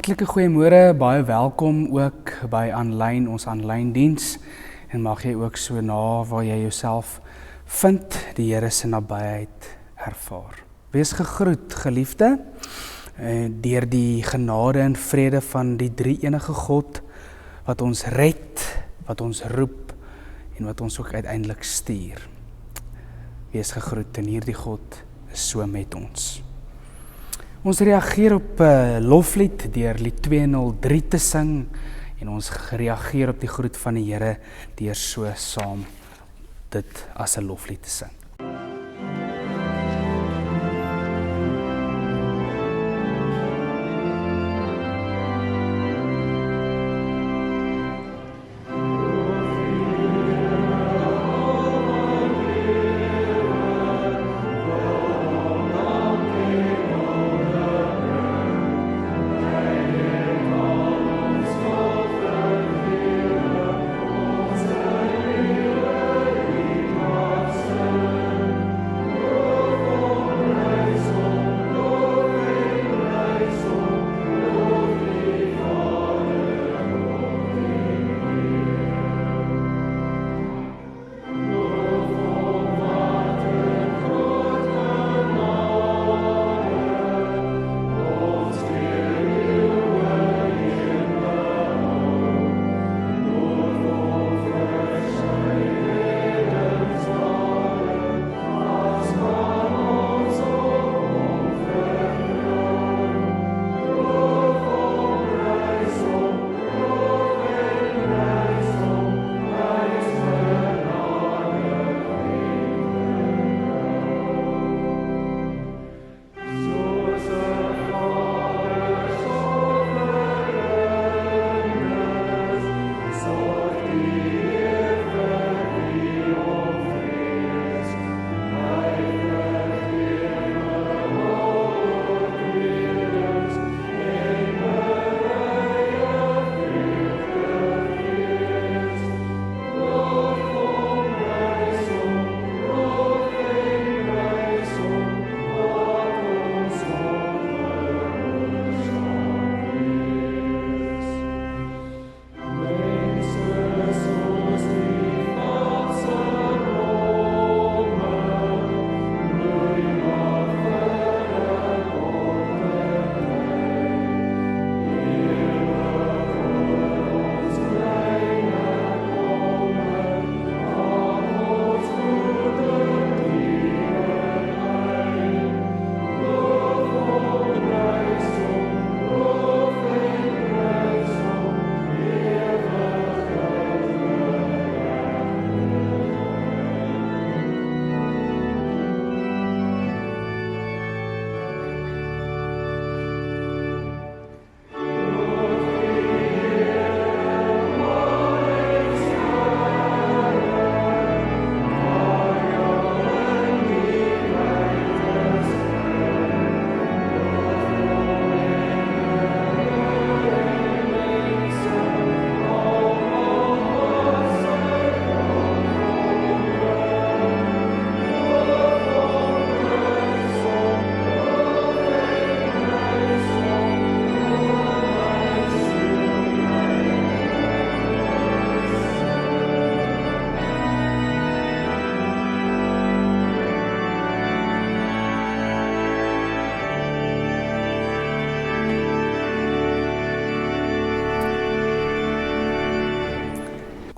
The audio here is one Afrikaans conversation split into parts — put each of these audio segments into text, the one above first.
Hartlike goeiemôre, baie welkom ook by ons aanlyn diens en mag jy ook so na waar jy jouself vind, die Here se nabyheid ervaar. Wees gegroet, geliefde, deur die genade en vrede van die drie-enige God wat ons red, wat ons roep en wat ons ook uiteindelik stuur. Wees gegroet en hierdie God is so met ons. Ons reageer op loflied deur lied 203 te sing en ons reageer op die groet van die Here deur so saam dit as 'n loflied te sing.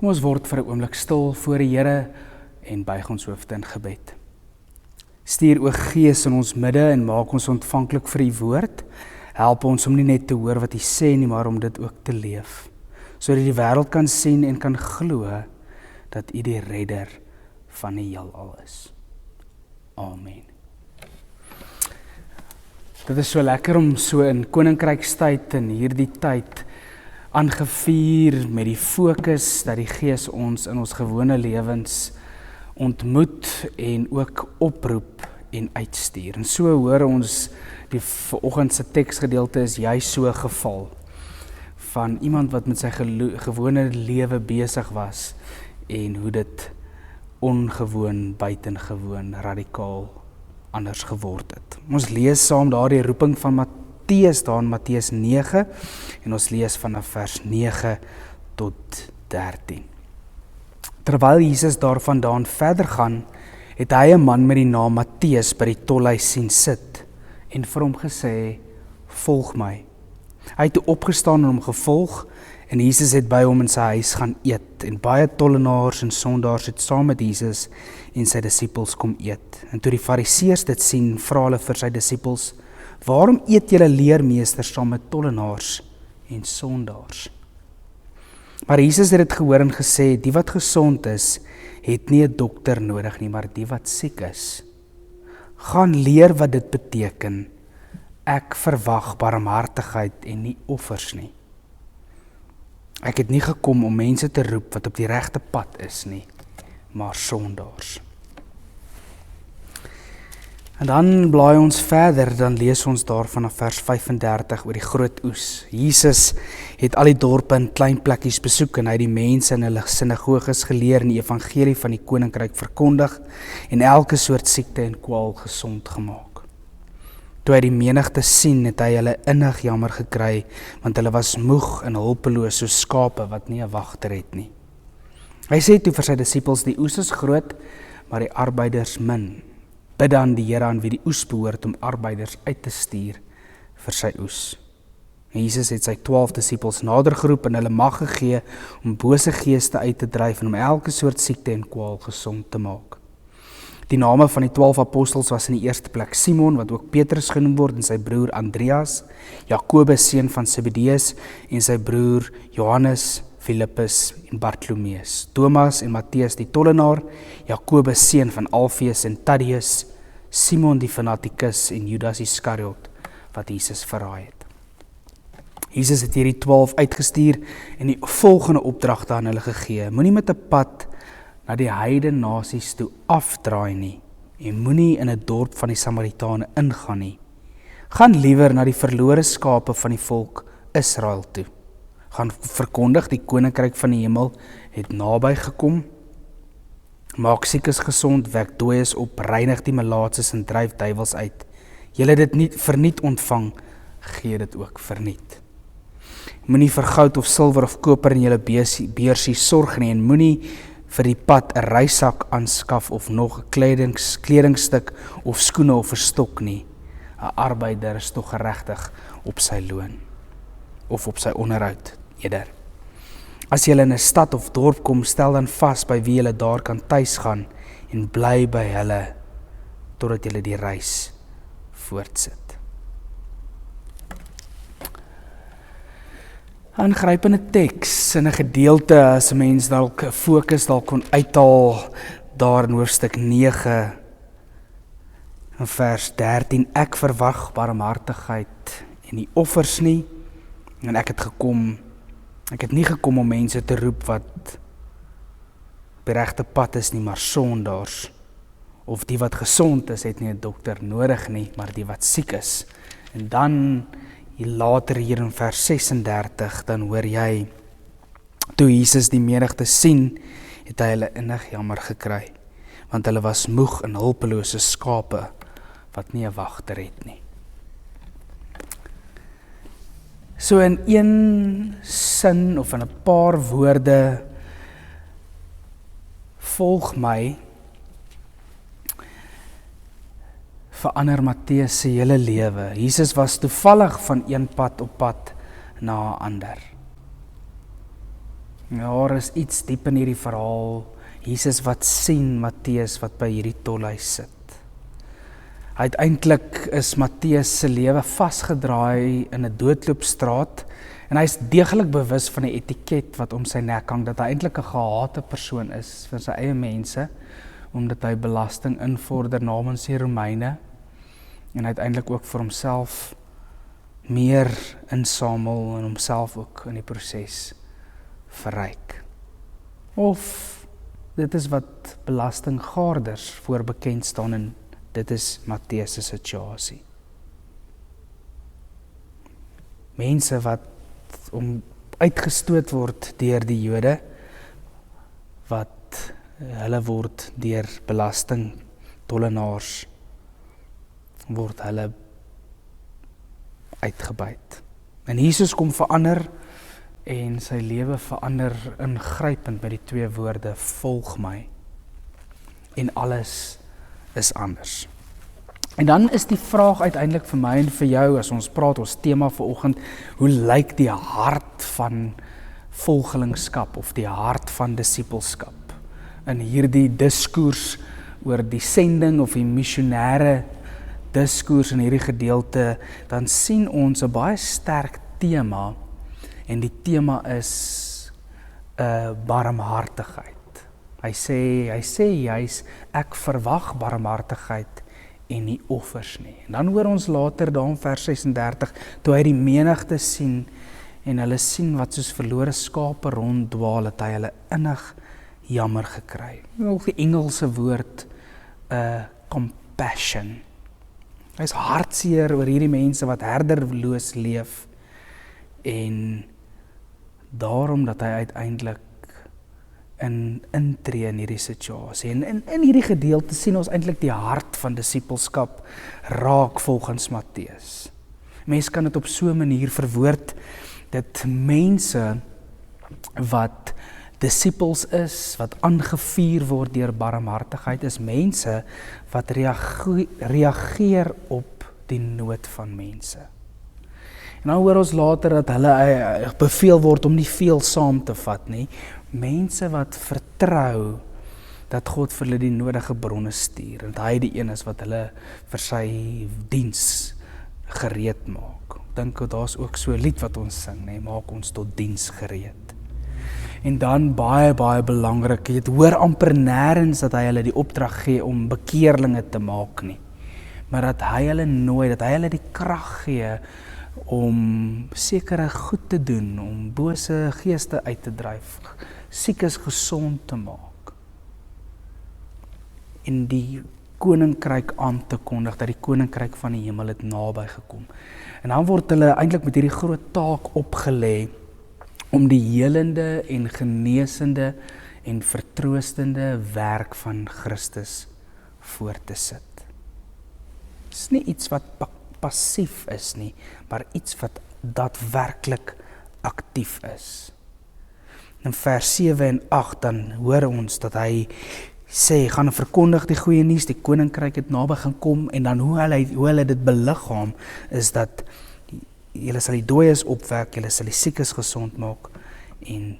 Kom ons word vir 'n oomblik stil voor die Here en buig ons hoofde in gebed. Stuur o Gees in ons midde en maak ons ontvanklik vir u woord. Help ons om nie net te hoor wat u sê nie, maar om dit ook te leef, sodat die wêreld kan sien en kan glo dat u die redder van die heelal is. Amen. Dit is so lekker om so in koninkrykstyd en hierdie tyd aangevier met die fokus dat die Gees ons in ons gewone lewens ontmoet en ook oproep en uitstuur. En so hoor ons die vanoggend se teksgedeelte is juis so 'n geval van iemand wat met sy gewone lewe besig was en hoe dit ongewoon, buitengewoon, radikaal anders geword het. Ons lees saam daardie roeping van Matteus daar in Matteus 9 en ons lees vanaf vers 9 tot 13. Terwyl Jesus daarvandaan verder gaan, het hy 'n man met die naam Matteus by die tolhuis sien sit en vir hom gesê, volg my. Hy het toe opgestaan en hom gevolg en Jesus het by hom in sy huis gaan eet en baie tollenaars en sondaars het saam met Jesus en sy disippels kom eet. En toe die fariseërs dit sien, vra hulle vir sy disippels, waarom eet julle leermeesters saam met tollenaars en sondaars? Maar Jesus het dit gehoor en gesê, die wat gesond is, het nie 'n dokter nodig nie, maar die wat siek is. Gaan leer wat dit beteken, ek verwag barmhartigheid en nie offers nie. Ek het nie gekom om mense te roep wat op die regte pad is nie, maar sondaars. En dan blaai ons verder, dan lees ons daar vanaf vers 35 oor die groot oes. Jesus het al die dorpe en klein plekkies besoek en hy het die mense in hulle sinagoges geleer en die evangelie van die koninkryk verkondig en elke soort siekte en kwaal gesond gemaak. Toe hy die menigte sien, het hy hulle innig jammer gekry, want hulle was moeg en hulpeloos soos skape wat nie 'n wagter het nie. Hy sê toe vir sy disippels, die oes is groot, maar die arbeiders min. Bid dan die Here aan wie die oes behoort om arbeiders uit te stuur vir sy oes. En Jesus het sy 12 disippels nader geroep en hulle mag gegee om bose geeste uit te dryf en om elke soort siekte en kwaal gesond te maak. Die name van die 12 apostels was in die eerste plek Simon, wat ook Petrus genoem word, en sy broer Andreas, Jakobus seun van Zebedeus en sy broer Johannes, Philippus en Bartolomeus, Thomas en Matteus die tollenaar, Jakobus seun van Alfeus en Thaddeus, Simon die fanatikus en Judas Iskariot wat Jesus verraai het. Jesus het hierdie 12 uitgestuur en die volgende opdragte aan hulle gegee. Moenie met 'n pad na die heidene nasies toe afdraai nie en moenie in 'n dorp van die Samaritane ingaan nie. Gaan liewer na die verlore skape van die volk Israel toe. Gaan verkondig die koninkryk van die hemel het naby gekom. Maak siekes gesond, wek dooies op, reinig die melaatses en dryf duiwels uit. Julle het dit nie verniet ontvang, gee dit ook verniet. Moenie vir goud of silwer of koper in julle beursie sorg nie en moenie vir die pad 'n reissak aanskaf of nog 'n kledingstuk of skoene of 'n stok nie. 'n Arbeider is tog geregtig op sy loon of op sy onderhoud eerder. As jy in 'n stad of dorp kom, stel dan vas by wie jy daar kan tuis gaan en bly by hulle totdat jy die reis voortsit. Aangrypende teks in 'n gedeelte as 'n mens dalk 'n fokus dalk kon uithaal daar in hoofstuk 9 in vers 13. Ek verwag barmhartigheid en nie offers nie, en ek het nie gekom om mense te roep wat op die regte pad is nie, maar sondaars. Of die wat gesond is, het nie 'n dokter nodig nie, maar die wat siek is. En dan later hier in vers 36, dan hoor jy, toe Jesus die menigte sien, het hy hulle innig jammer gekry, want hulle was moeg en hulpelose skape, wat nie 'n wagter het nie. So in een sin, of in 'n paar woorde, volg my, verander Matteus se hele lewe. Jesus was toevallig van een pad op pad na 'n ander. Ja, daar is iets diep in hierdie verhaal. Jesus wat sien Matteus wat by hierdie tolhuis sit. Uiteindelik is Matteus se lewe vasgedraai in 'n doodloopstraat en hy is deeglik bewus van die etiket wat om sy nek hang, dat hy eintlik 'n gehate persoon is vir sy eie mense, omdat hy belasting invorder namens die Romeine en uiteindelik ook vir homself meer insamel en homself ook in die proses verryk. Of dit is wat belastinggaarders voor bekend staan en dit is Matteus se situasie. Mense wat uitgestoot word deur die Jode, wat hulle word deur belastingtollenaars, word hulle uitgebuit. En Jesus kom verander en sy lewe verander ingrypend met die 2 woorde, volg my. En alles is anders. En dan is die vraag uiteindelik vir my en vir jou, as ons praat, ons tema vanoggend, hoe lyk die hart van volgelingskap of die hart van disippelskap? In hierdie diskurs oor die sending of die missionêre diskurs in hierdie gedeelte, dan sien ons 'n baie sterk tema, en die tema is barmhartigheid. Hy sê juis, ek verwag barmhartigheid en nie offers nie. En dan hoor ons later daar in vers 36, toe hy die menigte sien, en hulle sien wat soos verlore skape ronddwaal, het hy hulle innig jammer gekry. Of die Engelse woord, compassion. Hy is hartseer oor hierdie mense wat herderloos leef, en daarom dat hy uiteindelik intree in hierdie situasie. En in hierdie gedeelte sien ons eintlik die hart van disippelskap raak volgens Matteus. Mense kan dit op so 'n manier verwoord, dat mense wat disippels is, wat aangevuur word deur barmhartigheid, is mense wat reageer op die nood van mense. En dan hoor ons later dat hulle beveel word om nie veel saam te vat nie. Mense wat vertrou dat God vir hulle die nodige bronne stuur, en hy die een is wat hulle vir sy diens gereed maak. Ek dink daar's ook so 'n lied wat ons sing, nee, maak ons tot diens gereed. En dan baie belangrik, jy hoor amper nêrens dat hy hulle die opdrag gee om bekeerlinge te maak nie, maar dat hy hulle nooi, dat hy hulle die krag gee om sekere goed te doen, om bose geeste uit te dryf, siekes gesond te maak, en die koninkryk aan te kondig, dat die koninkryk van die hemel het naby gekom. En dan word hulle eintlik met hierdie groot taak opgelê om die helende en genesende en vertroostende werk van Christus voor te sit. Dit is nie iets wat passief is nie, maar iets wat daadwerklik aktief is. In vers 7 en 8 dan hoor ons dat hy sê, gaan verkondig die goeie nuus, die koninkryk het naby gaan kom, en dan hoe hulle dit beliggaam, is dat julle sal die dooies opwek, julle sal die siekes gesond maak, en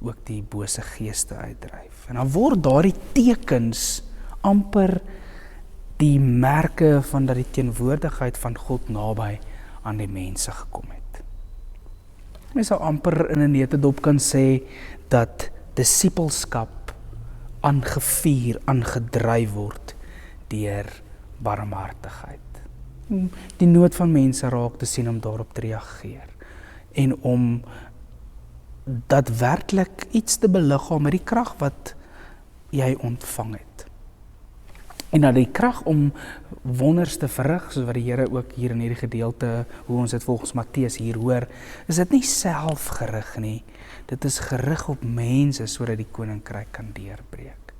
ook die bose geeste uitdryf. En dan word daardie tekens amper die merke van dat die teenwoordigheid van God naby aan die mense gekom het. Mens sal amper in 'n netedop kan sê dat disippelskap aangevuur, aangedryf word deur barmhartigheid. Die nood van mense raak te sien om daarop te reageer en om daadwerklik iets te beliggaam met die krag wat jy ontvang het. En dan die krag om wonders te verrig, soos wat die Here ook hier in hierdie gedeelte, hoe ons dit volgens Matteus hier hoor, is dit nie selfgerig nie. Dit is gerig op mense sodat die koninkryk kan deurbreek.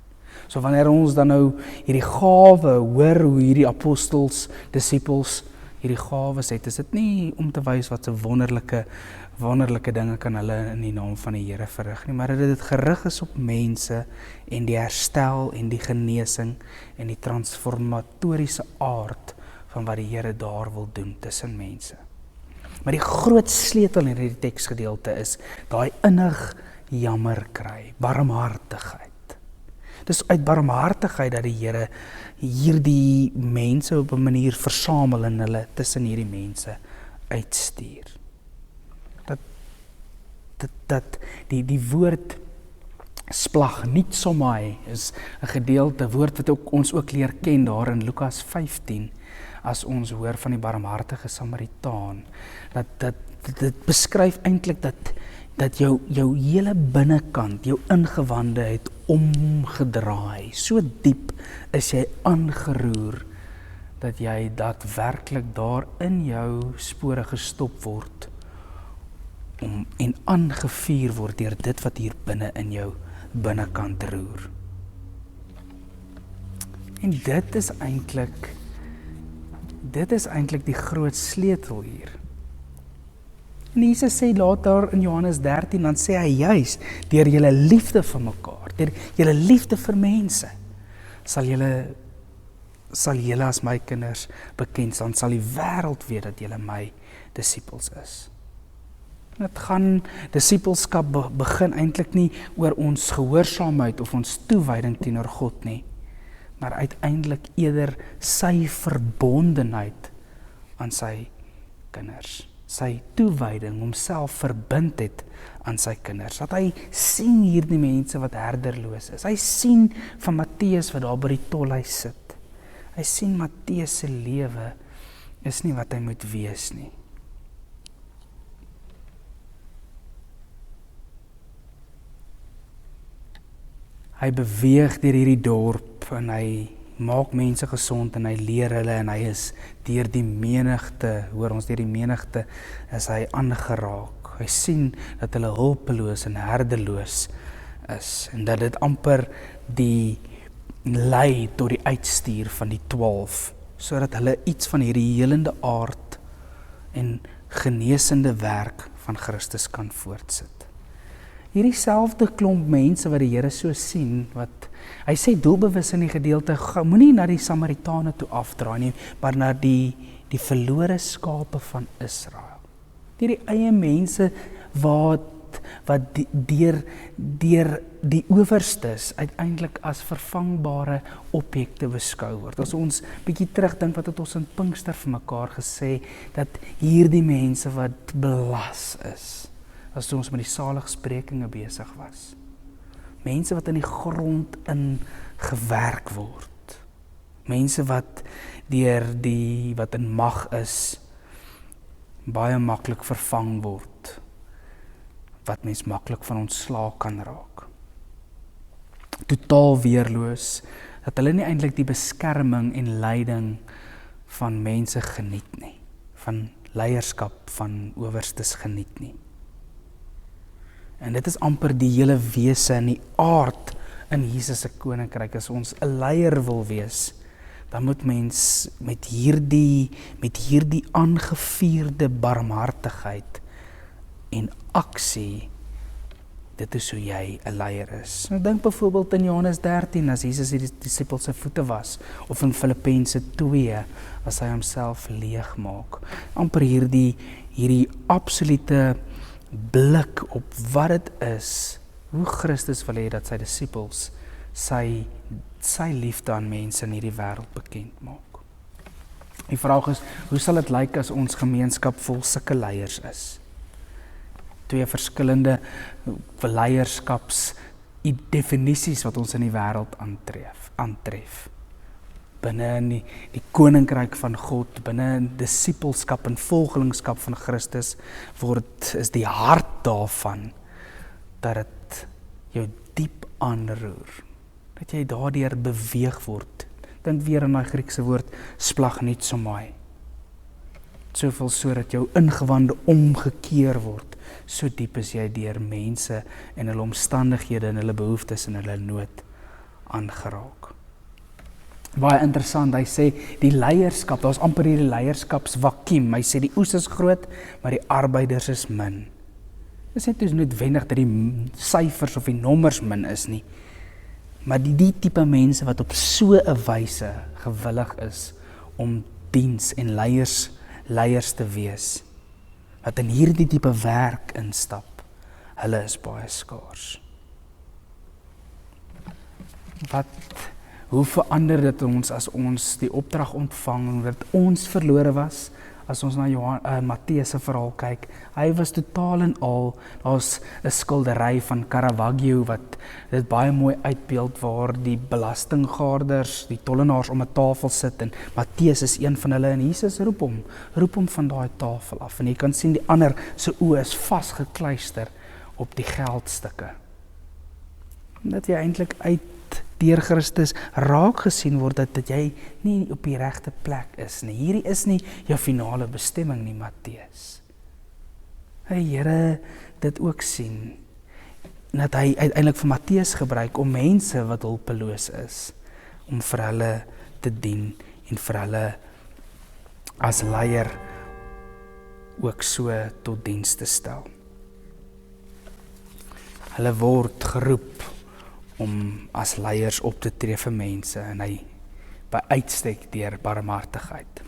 So wanneer ons dan nou hierdie gawe hoor, hoe hierdie apostels, disippels hierdie gawes het, is dit nie om te wys wat so wonderlike dinge kan hulle in die naam van die Here verrig nie, maar dat dit gerig is op mense en die herstel en die genesing en die transformatoriese aard van wat die Here daar wil doen tussen mense. Maar die groot sleutel in hierdie teksgedeelte is daai innig jammer kry, barmhartigheid. Dis uit barmhartigheid dat die Here hierdie mense op 'n manier versamel en hulle tussen hierdie mense uitstuur. Dat die woord splagnitsomai is 'n gedeelte, woord wat ons ook leer ken daar in Lukas 15, as ons hoor van die barmhartige Samaritaan. Dit beskryf eintlik dat jou hele binnekant, jou ingewande het omgedraai. So diep is jy aangeroer, dat jy daadwerklik daar in jou spore gestop word, en aangevuur word deur dit wat hier binne in jou binnekant roer. En dit is eintlik die groot sleutel hier. En Jesus sê later in Johannes 13, dan sê hy juis, deur julle liefde vir mekaar, deur julle liefde vir mense, sal julle as my kinders bekend staan, sal die wêreld weet dat julle my disippels is. Dit gaan, disippelskap begin eintlik nie oor ons gehoorsaamheid of ons toewyding teenoor God nie, maar uiteindelik eerder sy verbondenheid aan sy kinders. Sy toewyding, homself verbind het aan sy kinders. Dat hy sien hierdie mense wat herderloos is. Hy sien van Matteus wat daar by die tolhuis sit. Hy sien Matteus se lewe is nie wat hy moet wees nie. Hy beweeg deur hierdie dorp en hy maak mense gesond en hy leer hulle en hy is deur die menigte, hoor ons, deur die menigte is hy aangeraak. Hy sien dat hulle hulpeloos en herdeloos is en dat dit amper die lei tot die uitstuur van die 12, sodat hulle iets van hierdie helende aard en genesende werk van Christus kan voortsit. Hierdie selfde klomp mense wat die Here so sien, wat hy sê doelbewus in die gedeelte, moenie na die Samaritane toe afdraai nie, maar na die verlore skape van Israel. Die eie mense wat deur die owerstes uiteindelik as vervangbare objekte beskou word. As ons bietjie terugdink wat het ons in Pinkster vir mekaar gesê, dat hierdie mense wat belas is, as ons met die saligsprekinge besig was. Mense wat in die grond in gewerk word. Mense wat deur die wat in mag is, baie maklik vervang word. Wat mens maklik van ontslae kan raak. Totaal weerloos, dat hulle nie eintlik die beskerming en leiding van mense geniet nie. Van leierskap van owerstes geniet nie. En dit is amper die hele wese en die aard in Jesus se koninkryk. As ons 'n leier wil wees, dan moet mens met hierdie aangevuurde barmhartigheid en aksie, dit is hoe jy 'n leier is. Nou dink byvoorbeeld in Johannes 13, as Jesus die disippels se voete was, of in Filippense 2, as hy homself leeg maak. Amper hierdie absolute blik op wat dit is, hoe Christus wil hê dat sy disippels sy liefde aan mense in hierdie wêreld bekend maak. Die vraag is, hoe sal dit lyk as ons gemeenskap vol sulke leiers is? Twee verskillende leierskapsdefinisies wat ons in die wêreld aantref. Binne in die koninkryk van God, binne in disippelskap en volgelingskap van Christus, is die hart daarvan, dat dit jou diep aanroer, dat jy daardeur beweeg word. Dink weer aan die Griekse woord, splagnitzomai. Soveel so dat jou ingewande omgekeer word, so diep is jy deur mense en hulle omstandighede en hulle behoeftes en hulle nood aangeraak. Baie interessant, hy sê die leierskap, daar is amper hierdie leierskapsvakuum. Hy sê die oes is groot, maar die arbeiders is min. Dit is nie noodwendig dat die syfers of die nommers min is nie, maar die tipe mense wat op so 'n wyse gewillig is om diens en leiers te wees, wat in hierdie tipe werk instap, hulle is baie skaars. Hoe verander dit ons as ons die opdrag ontvang, dat ons verlore was, as ons na Matteus se verhaal kyk? Hy was totaal en al, daar's 'n skildery van Caravaggio wat dit baie mooi uitbeeld, waar die belastinggaarders, die tollenaars om 'n tafel sit, en Matteus is een van hulle, en Jesus roep hom van daai tafel af, en jy kan sien die ander se oë is vasgekluister op die geldstukke. Dat jy eintlik deur Christus raak gesien word dat jy nie op die regte plek is nie. Hierdie is nie jou finale bestemming nie, Matteus. Hy Here dit ook sien. Dat hy uiteindelik vir Matteus gebruik om mense wat hulpeloos is, om vir hulle te dien en vir hulle as leier ook so tot diens te stel. Hulle word geroep om as leiers op te tree vir mense en hy by uitstek deur barmhartigheid.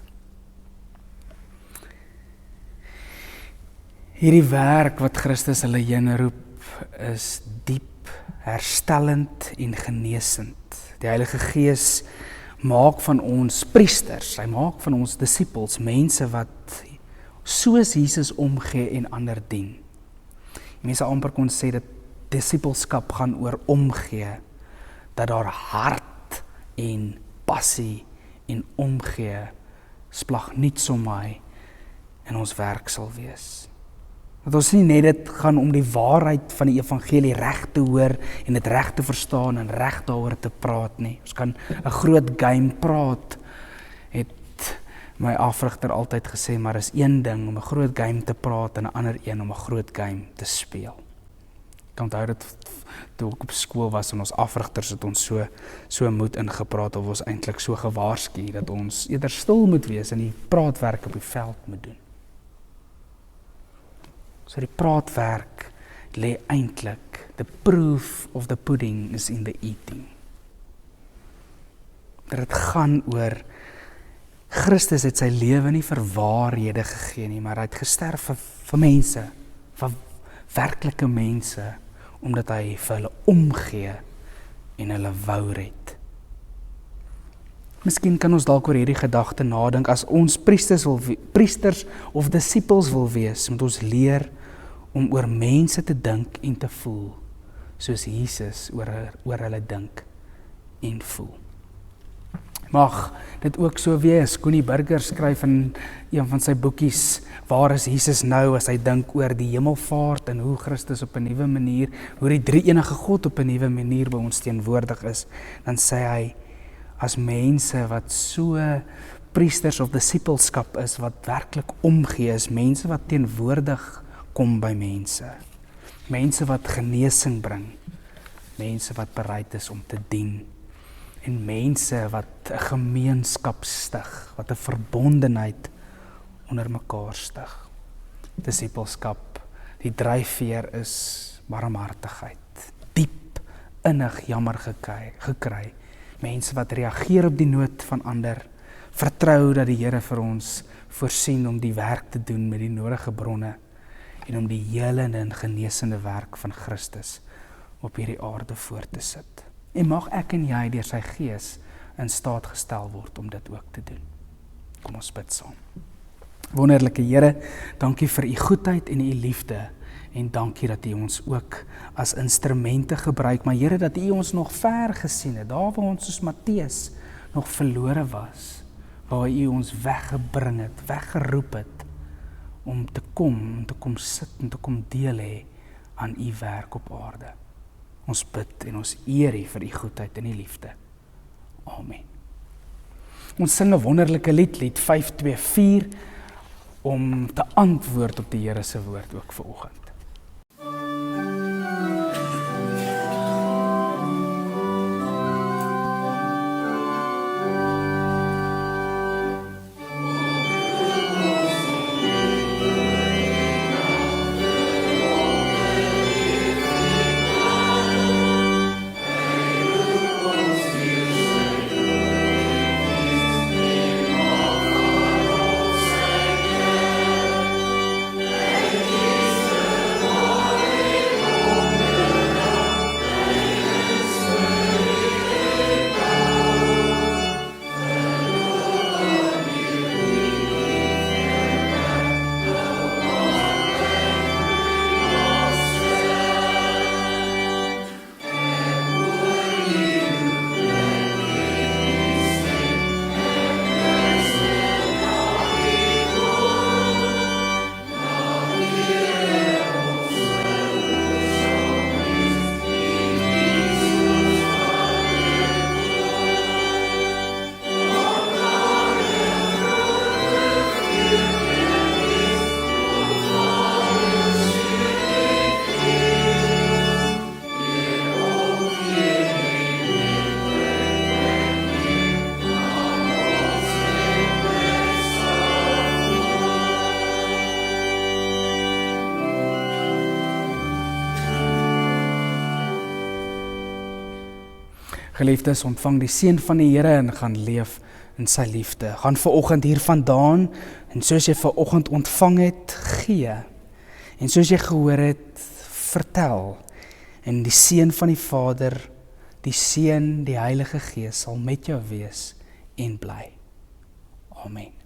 Hierdie werk wat Christus hulle heen roep is diep herstellend en genesend. Die Heilige Gees maak van ons priesters, hy maak van ons disippels, mense wat soos Jesus omgee en ander dien. Mense amper kon sê dat disippelskap gaan oor omgee, dat daar hart en passie en omgee splag niet somai in ons werk sal wees. Dat ons nie net dit gaan om die waarheid van die evangelie reg te hoor en dit reg te verstaan en reg daaroor te praat nie. Ons kan 'n groot game praat, het my afrigter altyd gesê, maar is een ding om 'n groot game te praat en 'n ander een om 'n groot game te speel. Ek onthou dit toe ek op skool was en ons afrigters het ons so moed ingepraat of ons eintlik so gewaarsku dat ons eerder stil moet wees en die praatwerk op die veld moet doen. So die praatwerk lê eintlik, the proof of the pudding is in the eating. Dat het gaan oor, Christus het sy lewe nie vir waarhede gegee nie, maar hy het gesterf vir mense, vir werklike mense, omdat hy vir hulle omgee en hulle wou red. Miskien kan ons dalk oor hierdie gedagte nadink, as ons priesters of disippels wil wees, moet ons leer om oor mense te dink en te voel, soos Jesus oor hulle dink en voel. Mag dit ook so wees. Connie Burger skryf in een van sy boekies, waar is Jesus nou, as hy dink oor die hemelvaart en hoe Christus op 'n nuwe manier, hoe die drie-enige God op 'n nuwe manier by ons teenwoordig is, dan sê hy, as mense wat so priesters of disippelskap is, wat werklik omgee is, mense wat teenwoordig kom by mense, mense wat genesing bring, mense wat bereid is om te dien, en mense wat 'n gemeenskap stig, wat 'n verbondenheid onder mekaar stig. Disippelskap, die dryfveer is barmhartigheid, diep, innig jammer gekry, mense wat reageer op die nood van ander, vertrou dat die Here vir ons voorsien om die werk te doen met die nodige bronne, en om die helende en genesende werk van Christus op hierdie aarde voor te sit. En mag ek en jy deur sy Gees in staat gestel word om dit ook te doen. Kom ons bid saam. Wonderlike Here, dankie vir u goedheid en u liefde, en dankie dat u ons ook as instrumente gebruik, maar Here, dat u ons nog ver gesien het, daar waar ons soos Matteus nog verlore was, waar u ons weggebring het, weggeroep het, om te kom sit en te kom deel hê aan u werk op aarde. Ons bid en ons eer u vir u goedheid en u liefde. Amen. Ons sing 'n wonderlike lied 524, om te antwoord op die Here se woord ook vanoggend. Geliefdes, ontvang die seën van die Here en gaan leef in sy liefde. Gaan vanoggend hier vandaan en soos jy vanoggend ontvang het, gee. En soos jy gehoor het, vertel. En die seën van die Vader, die Seun, die Heilige Gees sal met jou wees en bly. Amen.